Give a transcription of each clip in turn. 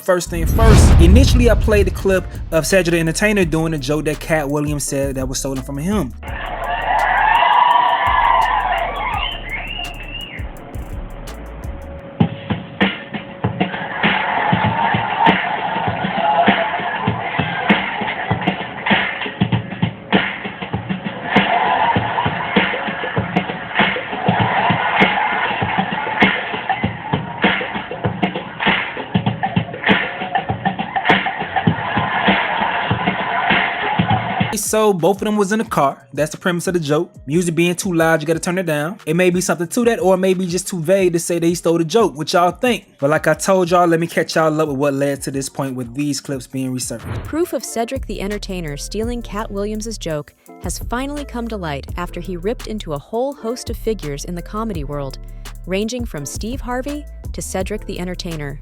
first thing first. Initially, I played the clip of Cedric the Entertainer doing a joke that Katt Williams said that was stolen from him. So both of them was in the car. That's the premise of the joke. Music being too loud, you gotta turn it down. It may be something to that, or it may be just too vague to say that he stole the joke. What y'all think? But like I told y'all, let me catch y'all up with what led to this point with these clips being resurfaced. Proof of Cedric the Entertainer stealing Katt Williams' joke has finally come to light after he ripped into a whole host of figures in the comedy world, ranging from Steve Harvey to Cedric the Entertainer.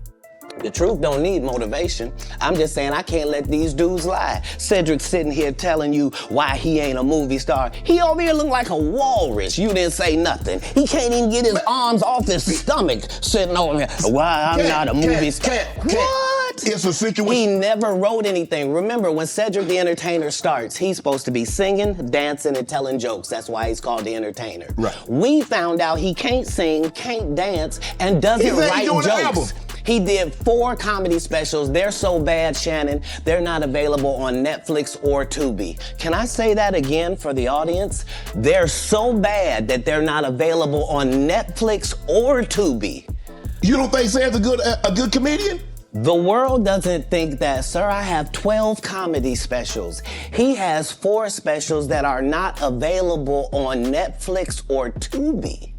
The truth don't need motivation. I'm just saying I can't let these dudes lie. Cedric's sitting here telling you why he ain't a movie star. He over here look like a walrus. You didn't say nothing. He can't even get his arms off his stomach sitting over here. Why I'm not a movie star. What? It's a situation. He never wrote anything. Remember, when Cedric the Entertainer starts, he's supposed to be singing, dancing, and telling jokes. That's why he's called the Entertainer. Right. We found out he can't sing, can't dance, and doesn't write jokes. He did 4 comedy specials. They're so bad, Shannon, they're not available on Netflix or Tubi. Can I say that again for the audience? They're so bad that they're not available on Netflix or Tubi. You don't think Sam's a good comedian? The world doesn't think that, sir. I have 12 comedy specials. He has 4 specials that are not available on Netflix or Tubi.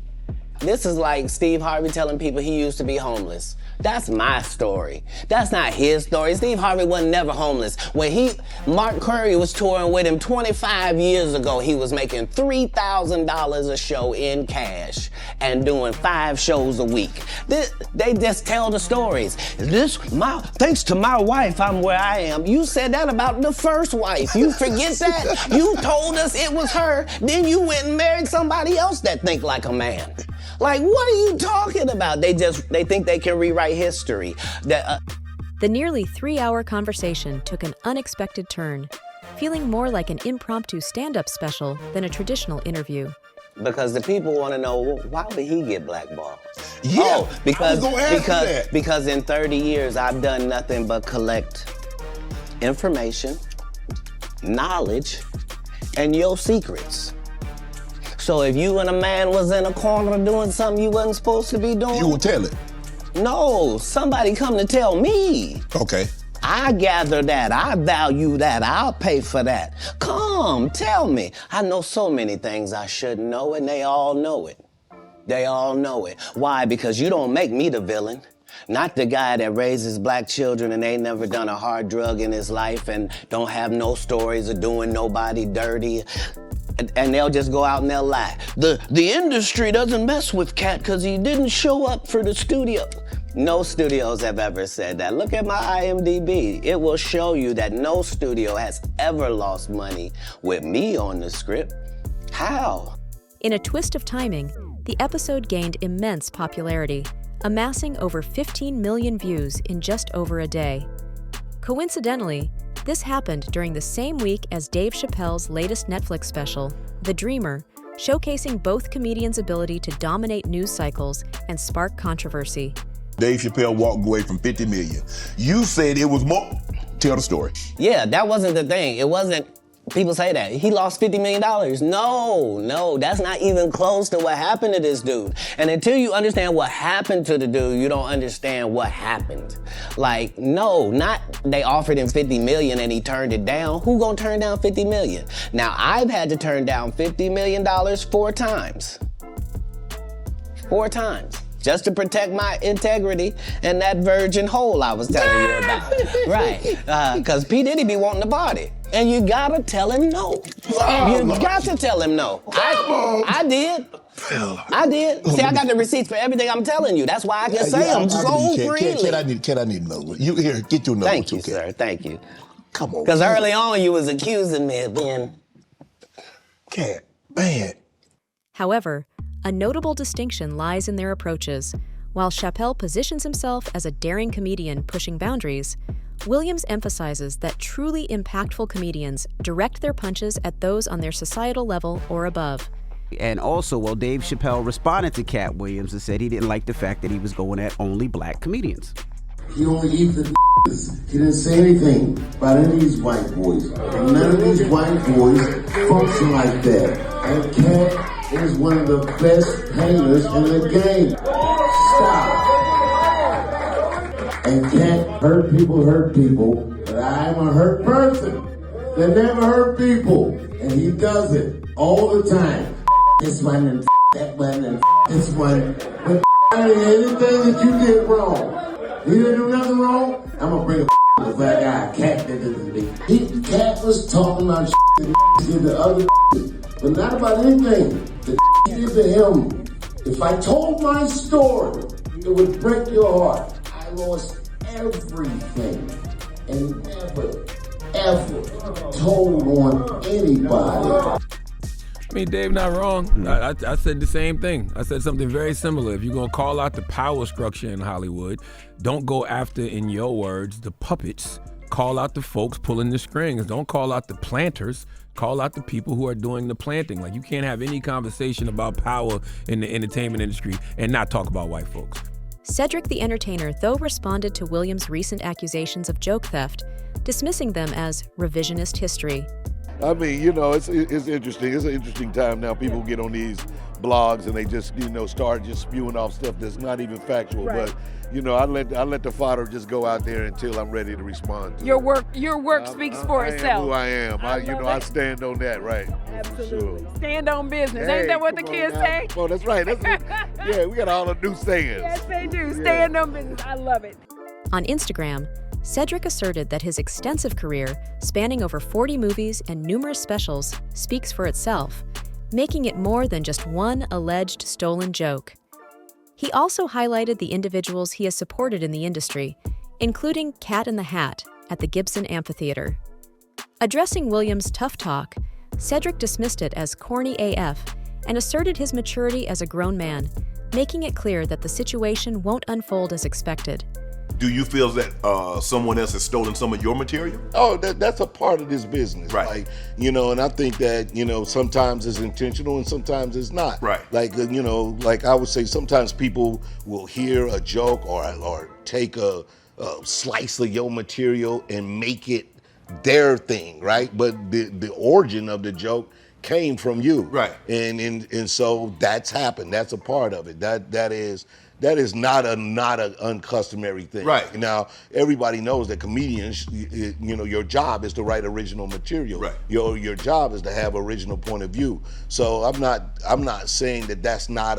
This is like Steve Harvey telling people he used to be homeless. That's my story. That's not his story. Steve Harvey wasn't never homeless. When Mark Curry was touring with him 25 years ago, he was making $3,000 a show in cash and doing 5 shows a week. They just tell the stories. Thanks to my wife, I'm where I am. You said that about the first wife. You forget that? You told us it was her, then you went and married somebody else that think like a man. Like, what are you talking about? They think they can rewrite history. The nearly 3-hour conversation took an unexpected turn, feeling more like an impromptu stand-up special than a traditional interview. Because the people want to know, why did he get blackballed? Yeah, oh, because in 30 years, I've done nothing but collect information, knowledge, and your secrets. So if you and a man was in a corner doing something you wasn't supposed to be doing... You will tell it. No, somebody come to tell me. Okay. I gather that, I value that, I'll pay for that. Come, tell me. I know so many things I shouldn't know, and they all know it. They all know it. Why? Because you don't make me the villain. Not the guy that raises black children and ain't never done a hard drug in his life and don't have no stories of doing nobody dirty. And they'll just go out and they'll lie. The industry doesn't mess with Katt because he didn't show up for the studio. No studios have ever said that. Look at my IMDb. It will show you that no studio has ever lost money with me on the script. How? In a twist of timing, the episode gained immense popularity, amassing over 15 million views in just over a day. Coincidentally, this happened during the same week as Dave Chappelle's latest Netflix special, The Dreamer, showcasing both comedians' ability to dominate news cycles and spark controversy. Dave Chappelle walked away from 50 million. You said it was more. Tell the story. Yeah, that wasn't the thing. It wasn't, people say that. He lost $50 million. No, that's not even close to what happened to this dude. And until you understand what happened to the dude, you don't understand what happened. Like, no, not they offered him 50 million and he turned it down. Who gonna turn down 50 million? Now, I've had to turn down $50 million 4 times. 4 times. Just to protect my integrity and that virgin hole I was telling you about. Right, because P. Diddy be wanting to party. And you gotta tell him no. You got to tell him no. I did. I did. See, I got the receipts for everything I'm telling you. That's why I can say them so freely. Kid, I need another one. You here, get your number. Thank you, sir. Thank you. Come on. Because early on you was accusing me of being... Katt, man. However, a notable distinction lies in their approaches. While Chappelle positions himself as a daring comedian pushing boundaries, Williams emphasizes that truly impactful comedians direct their punches at those on their societal level or above. And also, well, Dave Chappelle responded to Katt Williams and said he didn't like the fact that he was going at only black comedians. He only eats the He didn't say anything about any of these white boys. And none of these white boys function like that. And Katt is one of the best painters in the game. Stop. And Katt hurt people, but I'm a hurt person that never hurt people. And he does it all the time. This one and that one and this one. But anything that you did wrong. He didn't do nothing wrong. I'm gonna bring a black guy. Katt did this to me. Katt was talking about that did to other but not about anything that he did to him. If I told my story, it would break your heart. I lost everything and never, ever told on anybody. I mean, Dave not wrong. I said the same thing. I said something very similar. If you're going to call out the power structure in Hollywood, don't go after, in your words, the puppets. Call out the folks pulling the strings. Don't call out the planters. Call out the people who are doing the planting. Like, you can't have any conversation about power in the entertainment industry and not talk about white folks. Cedric the Entertainer, though, responded to Williams' recent accusations of joke theft, dismissing them as revisionist history. I mean, you know, it's interesting. It's an interesting time now. People get on these blogs and they just, start just spewing off stuff that's not even factual. Right. But, I let the fodder just go out there until I'm ready to respond to your work speaks for itself. I am who I am. I stand on that, right? Absolutely. Sure. Stand on business. Ain't that what the kids say? Oh, that's right. Yeah, we got all the new sayings. Yes, they do. Stand on business. I love it. On Instagram, Cedric asserted that his extensive career, spanning over 40 movies and numerous specials, speaks for itself, making it more than just one alleged stolen joke. He also highlighted the individuals he has supported in the industry, including Cat in the Hat at the Gibson Amphitheater. Addressing Williams' tough talk, Cedric dismissed it as corny AF and asserted his maturity as a grown man, making it clear that the situation won't unfold as expected. Do you feel that someone else has stolen some of your material? Oh, that's a part of this business. Right. And I think that, sometimes it's intentional and sometimes it's not. Right. Like I would say sometimes people will hear a joke or take a slice of your material and make it their thing, right? But the origin of the joke came from you. Right. And so that's happened. That's a part of it. That is not an uncustomary thing. Right. Now, everybody knows that comedians, your job is to write original material. Right. Your job is to have original point of view. So I'm not saying that that's not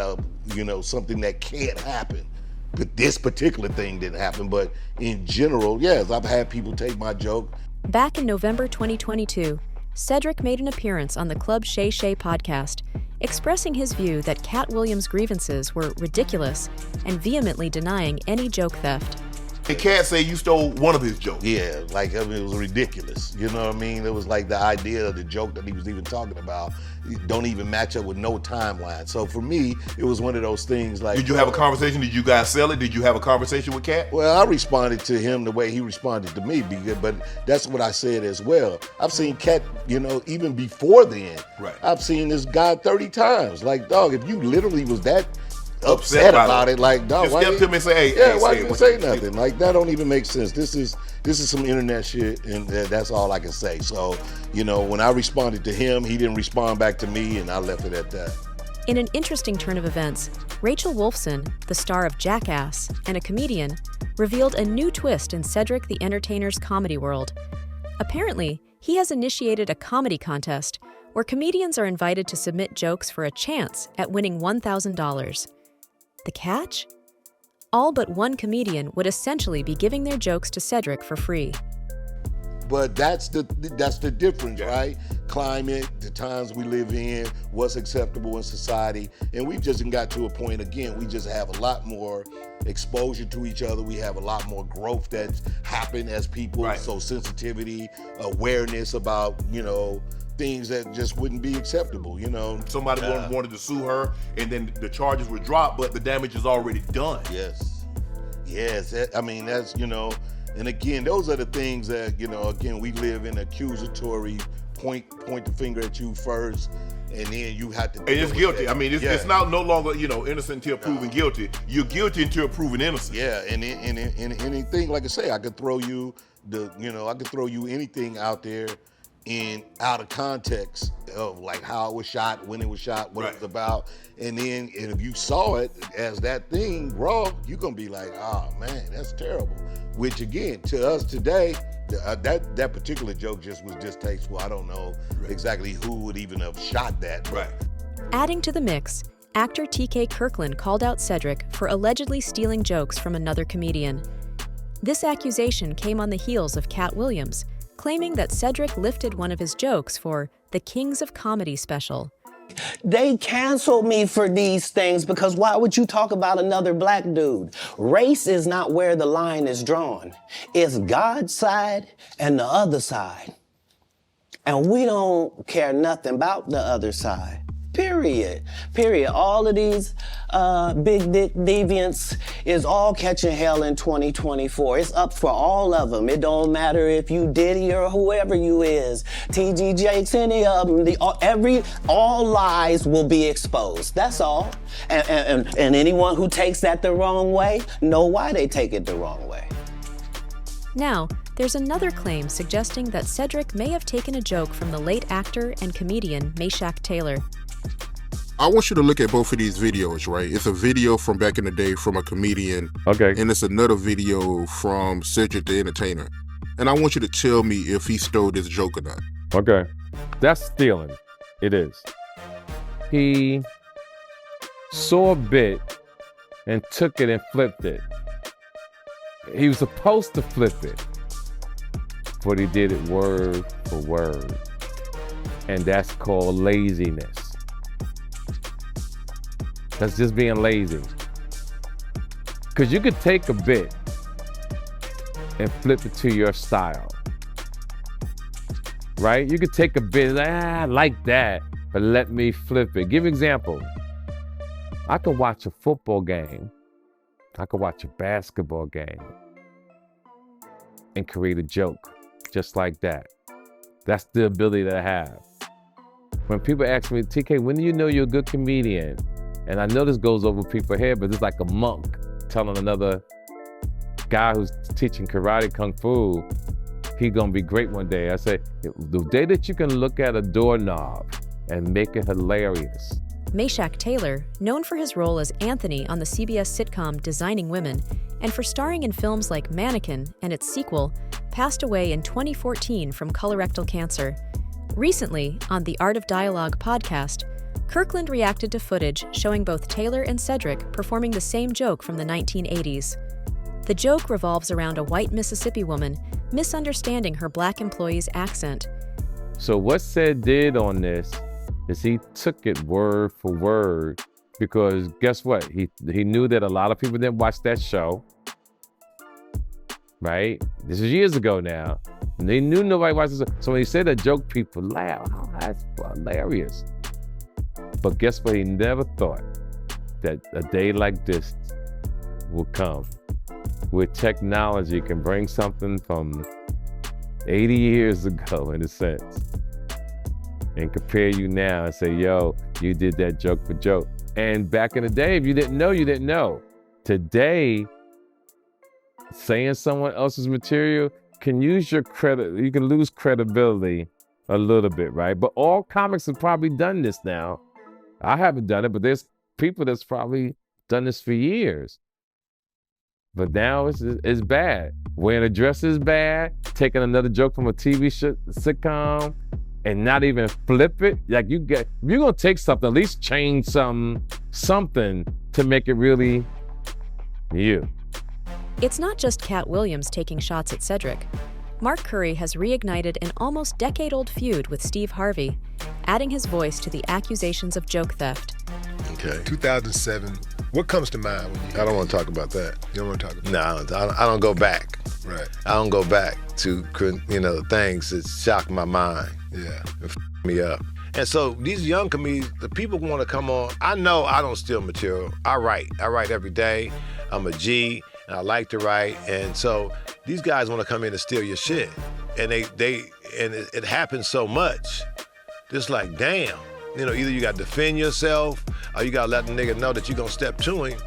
something that can't happen. But this particular thing didn't happen. But in general, yes, I've had people take my joke. Back in November 2022, Cedric made an appearance on the Club Shay Shay podcast, expressing his view that Katt Williams' grievances were ridiculous and vehemently denying any joke theft. And Katt say you stole one of his jokes. Yeah, it was ridiculous. You know what I mean? It was like the idea of the joke that he was even talking about don't even match up with no timeline. So for me, it was one of those things like... Did you have a conversation? Did you guys sell it? Did you have a conversation with Katt? Well, I responded to him the way he responded to me, but that's what I said as well. I've seen Katt, even before then. Right. I've seen this guy 30 times. Like, dog, if you literally was that upset about it, like, dog, just step to me and say, hey, why didn't you say nothing? Like, that don't even make sense. This is some internet shit, and that's all I can say. So, when I responded to him, he didn't respond back to me, and I left it at that. In an interesting turn of events, Rachel Wolfson, the star of Jackass and a comedian, revealed a new twist in Cedric the Entertainer's comedy world. Apparently, he has initiated a comedy contest where comedians are invited to submit jokes for a chance at winning $1,000. The catch? All but one comedian would essentially be giving their jokes to Cedric for free. But that's the difference, right? Climate, the times we live in, what's acceptable in society. And we've just got to a point, again, we just have a lot more exposure to each other. We have a lot more growth that's happened as people. Right. So sensitivity, awareness about, things that just wouldn't be acceptable, you know. Somebody wanted to sue her, and then the charges were dropped, but the damage is already done. Yes, I mean, that's, you know, and again, those are the things that, you know, again, we live in accusatory, point the finger at you first, and then you have to. And it's guilty. I mean, it's not no longer, you know, innocent until proven guilty. You're guilty until proven innocent. Yeah, and anything, like I say, I could throw you anything out there out of context of like how it was shot, when it was shot, what it was about, and if you saw it as that thing raw, you're gonna be like, oh man, that's terrible. Which again, to us today, that particular joke just was distasteful. I don't know exactly who would even have shot that. Right. Adding to the mix, actor T.K. Kirkland called out Cedric for allegedly stealing jokes from another comedian. This accusation came on the heels of Katt Williams, claiming that Cedric lifted one of his jokes for the Kings of Comedy special. They canceled me for these things because why would you talk about another black dude? Race is not where the line is drawn. It's God's side and the other side. And we don't care nothing about the other side. Period. All of these big dick deviants is all catching hell in 2024. It's up for all of them. It don't matter if you Diddy or whoever you is, TG Jakes, any of them. All lies will be exposed. That's all. And anyone who takes that the wrong way, know why they take it the wrong way. Now, there's another claim suggesting that Cedric may have taken a joke from the late actor and comedian Meshach Taylor. I want you to look at both of these videos, right? It's a video from back in the day from a comedian. Okay. And it's another video from Cedric the Entertainer. And I want you to tell me if he stole this joke or not. Okay. That's stealing. It is. He saw a bit and took it and flipped it. He was supposed to flip it, but he did it word for word. And that's called laziness. That's just being lazy. Because you could take a bit and flip it to your style, right? You could take a bit, I like that, but let me flip it. Give an example. I could watch a football game. I could watch a basketball game and create a joke just like that. That's the ability that I have. When people ask me, TK, when do you know you're a good comedian? And I know this goes over people's head, but it's like a monk telling another guy who's teaching karate, kung fu, he's gonna be great one day. I say, the day that you can look at a doorknob and make it hilarious. Meshach Taylor, known for his role as Anthony on the CBS sitcom Designing Women, and for starring in films like Mannequin and its sequel, passed away in 2014 from colorectal cancer. Recently, on the Art of Dialogue podcast, Kirkland reacted to footage showing both Taylor and Cedric performing the same joke from the 1980s. The joke revolves around a white Mississippi woman misunderstanding her black employee's accent. So what Ced did on this is he took it word for word, because guess what? He knew that a lot of people didn't watch that show, right? This is years ago now. And they knew nobody watched it. So when he said that joke, people laughed. Oh, that's hilarious. But guess what? He never thought that a day like this will come, where technology can bring something from 80 years ago, in a sense, and compare you now and say, yo, you did that joke for joke. And back in the day, if you didn't know, you didn't know. Today, saying someone else's material can use your credit, you can lose credibility a little bit, right? But all comics have probably done this now. I haven't done it, but there's people that's probably done this for years. But now it's bad. Wearing a dress is bad. Taking another joke from a TV sitcom and not even flip it. Like if you're gonna take something, at least change something to make it really you. It's not just Katt Williams taking shots at Cedric. Mark Curry has reignited an almost decade-old feud with Steve Harvey, adding his voice to the accusations of joke theft. Okay. 2007. What comes to mind when you? I don't want to talk about that. You don't want to talk about that? No, I don't go back. Right. I don't go back to things that shock my mind. Yeah. me up. And so these young comedians, the people want to come on. I know I don't steal material. I write every day. I'm a G, and I like to write. And so these guys want to come in and steal your shit. And it happens so much. Just like, damn. You know, either you got to defend yourself or you got to let the nigga know that you're going to step to him.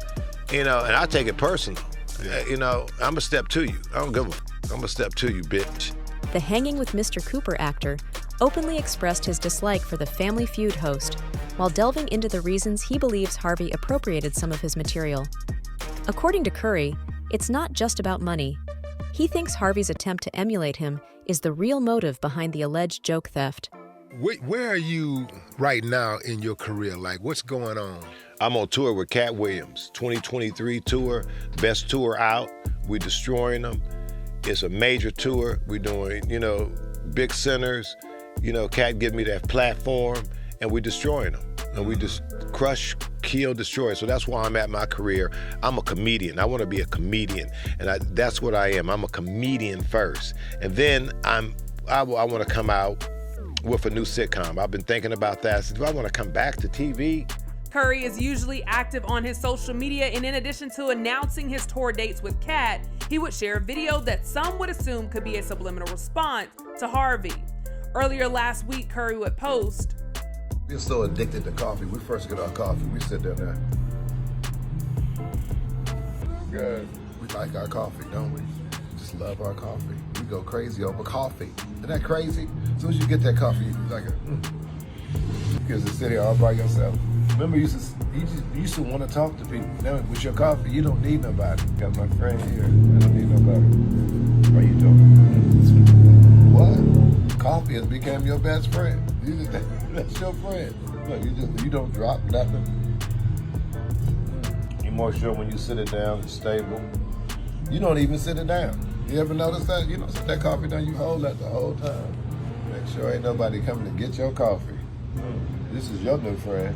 You know, and I take it personal. Yeah. You know, I'm a step to you. I don't give a f. I'm a step to you, bitch. The Hanging with Mr. Cooper actor openly expressed his dislike for the Family Feud host, while delving into the reasons he believes Harvey appropriated some of his material. According to Curry, it's not just about money. He thinks Harvey's attempt to emulate him is the real motive behind the alleged joke theft. Where are you right now in your career? Like, what's going on? I'm on tour with Katt Williams, 2023 tour, best tour out. We're destroying them. It's a major tour. We're doing, you know, big centers. You know, Katt give me that platform, and we're destroying them. And we just crush, kill, destroy. So that's where I'm at in my career. I'm a comedian. I want to be a comedian, and that's what I am. I'm a comedian first, and then I want to come out with a new sitcom. I've been thinking about that. So do I want to come back to TV? Curry is usually active on his social media, and in addition to announcing his tour dates with Katt, he would share a video that some would assume could be a subliminal response to Harvey. Earlier last week, Curry would post, "We're so addicted to coffee. We first get our coffee, we sit down there. Good. We like our coffee, don't we? Just love our coffee. We go crazy over coffee. Isn't that crazy? As soon as you get that coffee, you're like, you just sit here all by yourself. Remember, you used to want to talk to people. Now, with your coffee, you don't need nobody. Got my friend here. I don't need nobody. How you doing? What? Coffee has become your best friend. That's your friend. Look, you don't drop nothing. You're more sure when you sit it down, it's stable. You don't even sit it down. You ever notice that? You don't sit that coffee down, you hold that the whole time. Make sure ain't nobody coming to get your coffee. This is your new friend.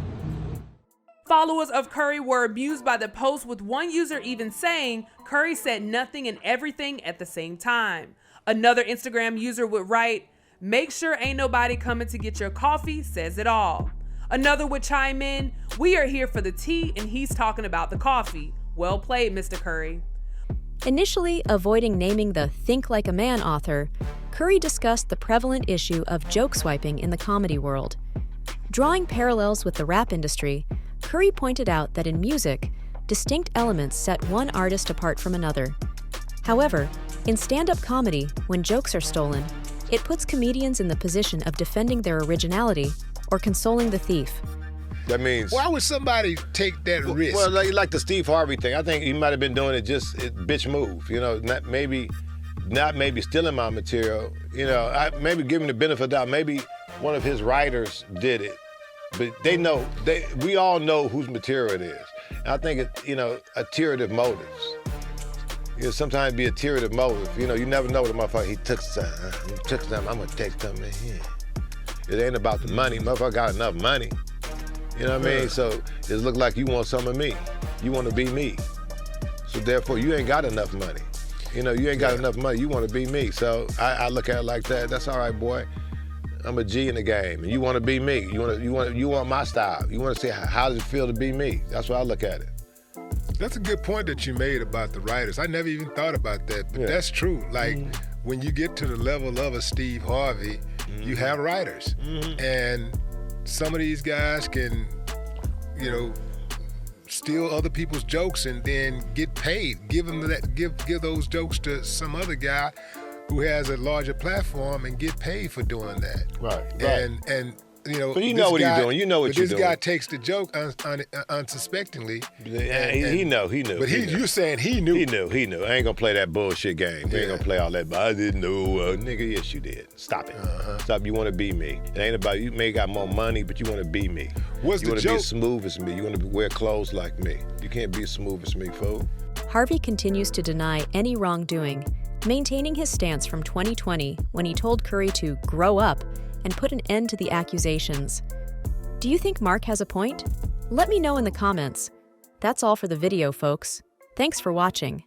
Followers of Curry were amused by the post, with one user even saying Curry said nothing and everything at the same time. Another Instagram user would write, "Make sure ain't nobody coming to get your coffee, says it all." Another would chime in, "We are here for the tea and he's talking about the coffee. Well played, Mr. Curry." Initially avoiding naming the Think Like a Man author, Curry discussed the prevalent issue of joke swiping in the comedy world. Drawing parallels with the rap industry, Curry pointed out that in music, distinct elements set one artist apart from another. However, in stand-up comedy, when jokes are stolen, it puts comedians in the position of defending their originality or consoling the thief. That means, why would somebody take that risk? Well, like the Steve Harvey thing, I think he might have been doing it just bitch move. You know, not maybe stealing my material. You know, maybe giving the benefit of the doubt. Maybe one of his writers did it, but we all know whose material it is. And I think iterative motives. You know, sometimes be a iterative motive. You know, you never know what the motherfucker, he took some, I'm gonna take some in here. It ain't about the money, motherfucker got enough money. You know what I mean? So it look like you want some of me. You want to be me. So therefore, you ain't got enough money. You know, you ain't got enough money. You want to be me. So I look at it like that. That's all right, boy. I'm a G in the game, and you want to be me. You want my style. You want to see how does it feel to be me. That's why I look at it. That's a good point that you made about the writers. I never even thought about that, but that's true. Like when you get to the level of a Steve Harvey, you have writers, and some of these guys can, you know, steal other people's jokes and then get paid. Give those jokes to some other guy who has a larger platform and get paid for doing that. Right. And you know, but you know what he's doing. You know what you're doing. This guy takes the joke unsuspectingly. He knew. But you saying he knew. He knew. I ain't gonna play that bullshit game. We ain't gonna play all that. But I didn't know, nigga. Yes, you did. Stop it. Stop. You want to be me. It ain't about you. May got more money, but you want to be me. You want to be as smooth as me. You want to wear clothes like me. You can't be as smooth as me, fool. Harvey continues to deny any wrongdoing, maintaining his stance from 2020 when he told Curry to grow up and put an end to the accusations. Do you think Mark has a point? Let me know in the comments. That's all for the video, folks. Thanks for watching.